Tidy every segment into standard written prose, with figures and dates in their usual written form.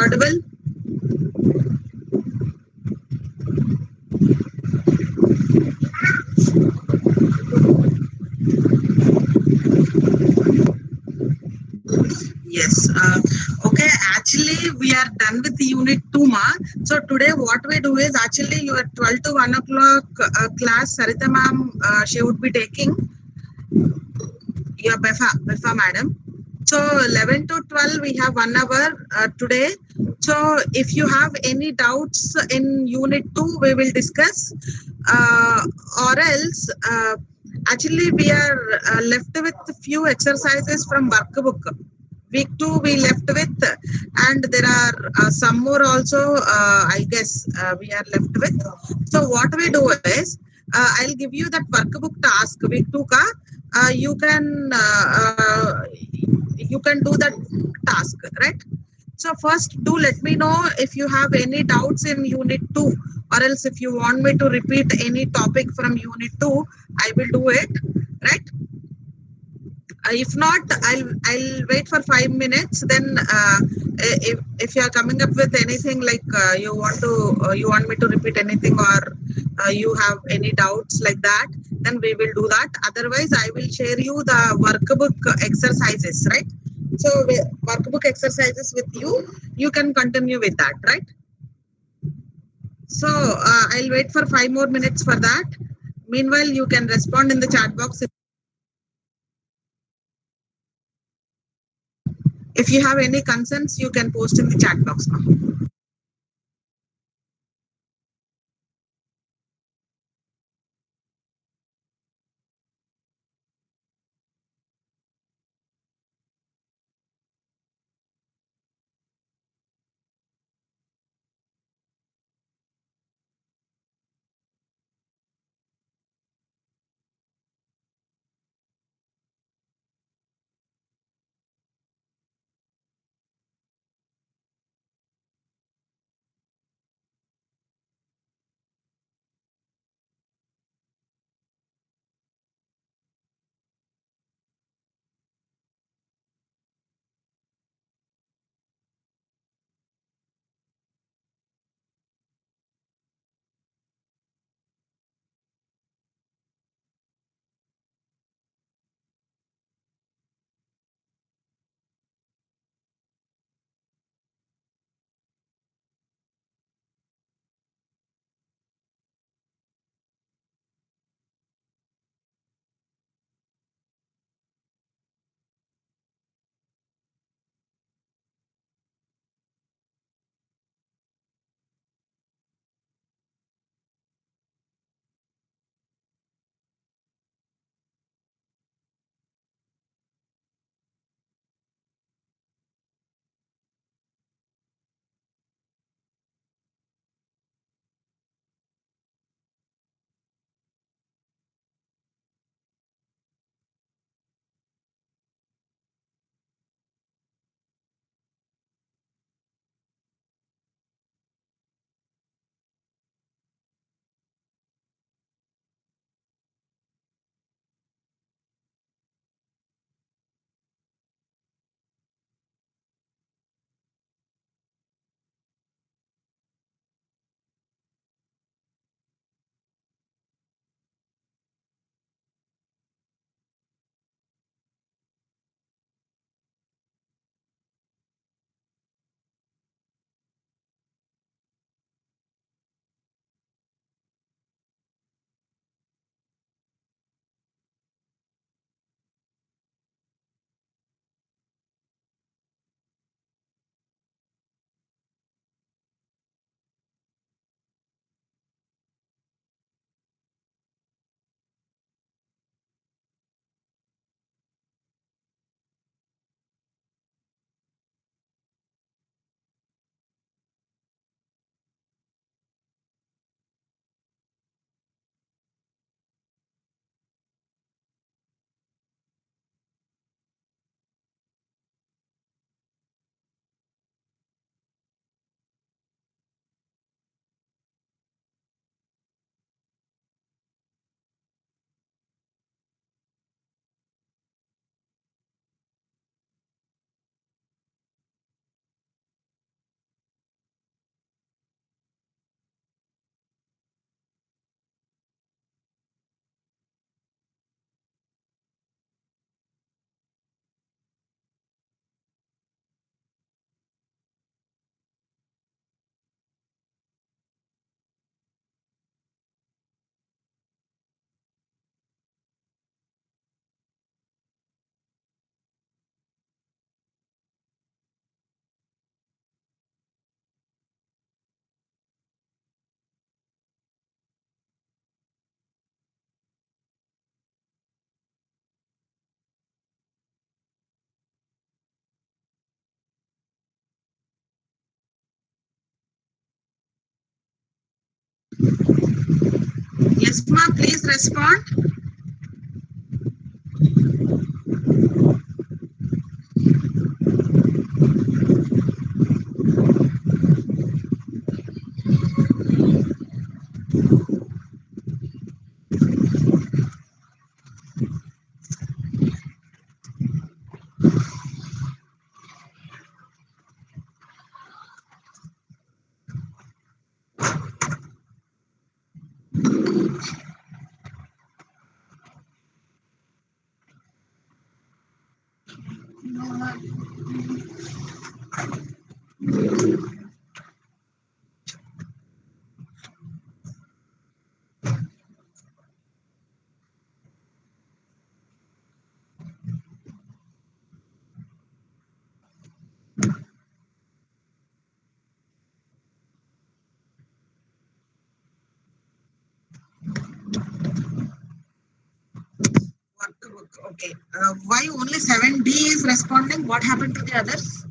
audible? Yes. Okay. Actually, we are done with Unit 2, ma. So today, what we do is actually your 12 to 1 o'clock class, Sarita ma'am, she would be taking your Befa madam. So 11 to 12, we have 1 hour today. So if you have any doubts in Unit 2, we will discuss. Or else, actually, we are left with few exercises from workbook. Week 2 we left with, and there are some more also, I guess, we are left with. So what we do is, I'll give you that workbook task week 2 ka. You can do that task, right? So first, do let me know if you have any doubts in Unit 2, or else if you want me to repeat any topic from Unit 2, I will do it, right? If not, I'll wait for 5 minutes. Then, if you are coming up with anything like you want me to repeat anything, or you have any doubts like that, then we will do that. Otherwise, I will share you the workbook exercises, right? So workbook exercises with you. You can continue with that, right? So I'll wait for 5 more minutes for that. Meanwhile, you can respond in the chat box. If you have any concerns, you can post in the chat box now. Yes, ma'am, please respond. Okay. Why only 7D is responding? What happened to the others?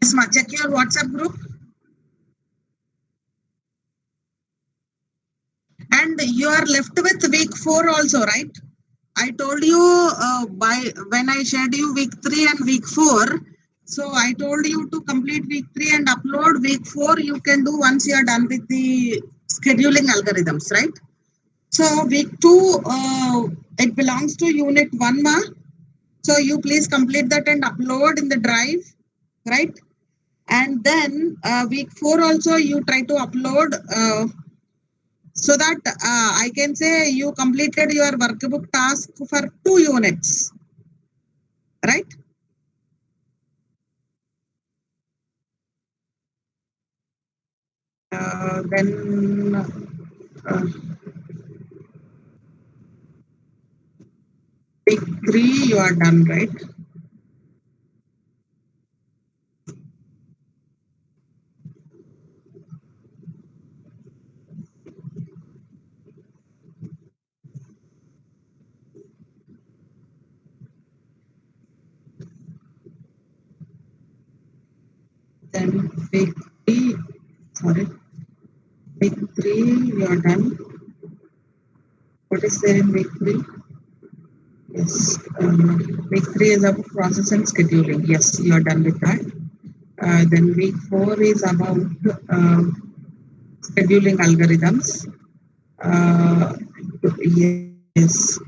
Yes, ma'am. Check your WhatsApp group. And you are left with week 4 also, right? I told you by when I shared you week 3 and week 4. So I told you to complete week 3 and upload week 4. You can do once you are done with the scheduling algorithms, right? So week 2, it belongs to unit 1, ma. So you please complete that and upload in the drive, right? And then week 4 also you try to upload so that I can say you completed your workbook task for 2 units, right? Then uh, week 3 you are done, right? Then week 3, sorry, week 3 you are done. What is there in week 3? Yes. Week 3 is about process and scheduling. Yes, you are done with that. Then week 4 is about uh, scheduling algorithms. Uh, yes.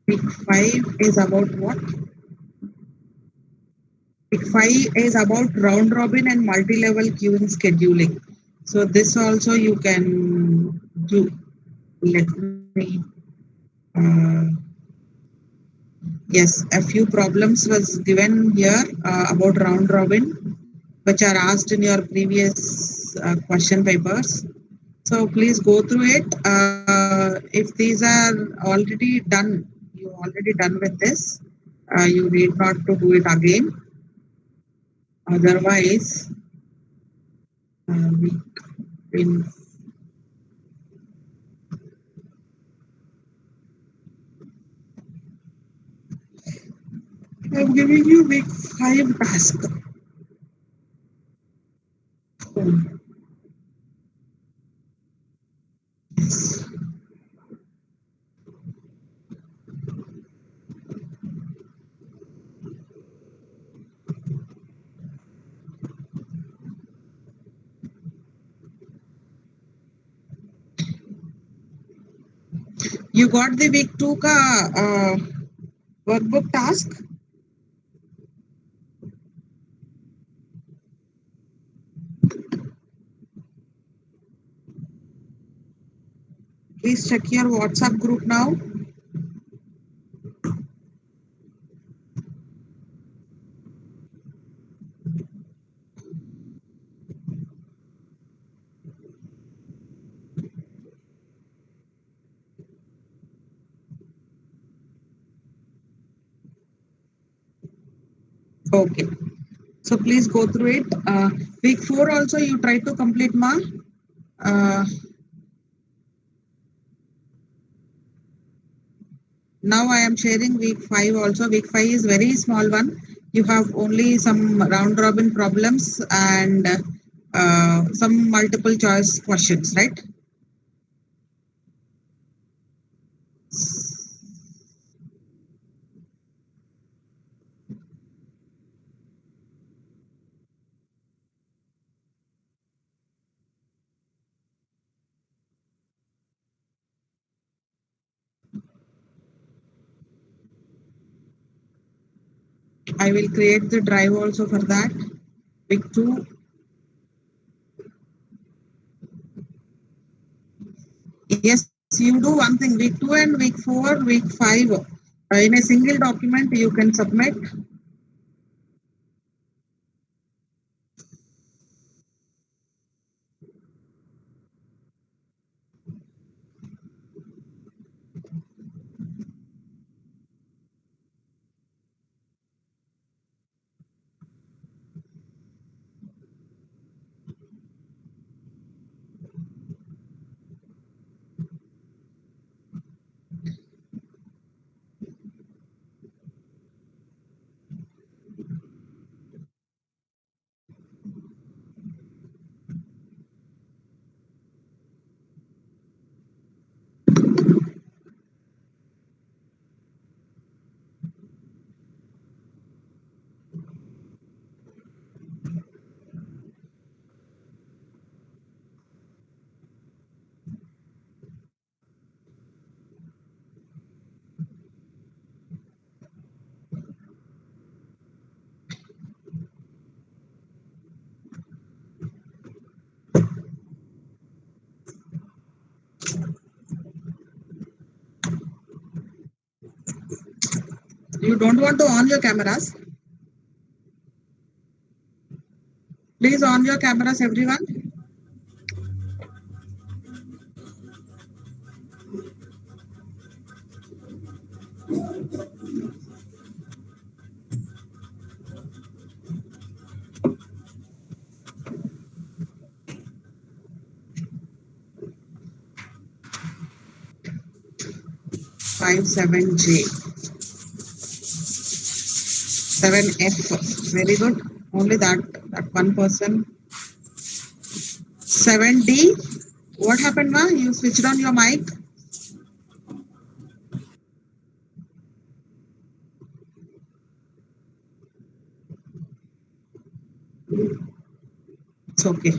Week 5 is about what? Week 5 is about round robin and multi-level queuing scheduling. So this also you can do. Let me. Uh, yes, a few problems was given here about round robin, which are asked in your previous question papers. So please go through it. If these are already done, you already done with this. You need not to do it again. Otherwise, we in I'm giving you week 5 task. Oh, yes. You got the week 2 ka workbook task. Please check your WhatsApp group now. Okay. So please go through it. Week 4 also you try to complete, ma. Uh, Now I am sharing week 5 also. Week 5 is very small one. You have only some round robin problems and some multiple choice questions, right? I will create the drive also for that. Week 2. Yes, you do one thing. Week 2 and week 4, week 5. In a single document you can submit. You don't want to on your cameras. Please on your cameras, everyone. 57J. 7F. Very good. Only that one person. 7D. What happened, Ma? You switched on your mic? It's okay.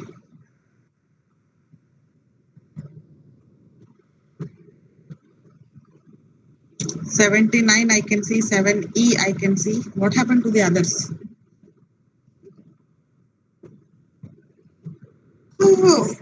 79 I can see, 7E I can see. What happened to the others? Oh,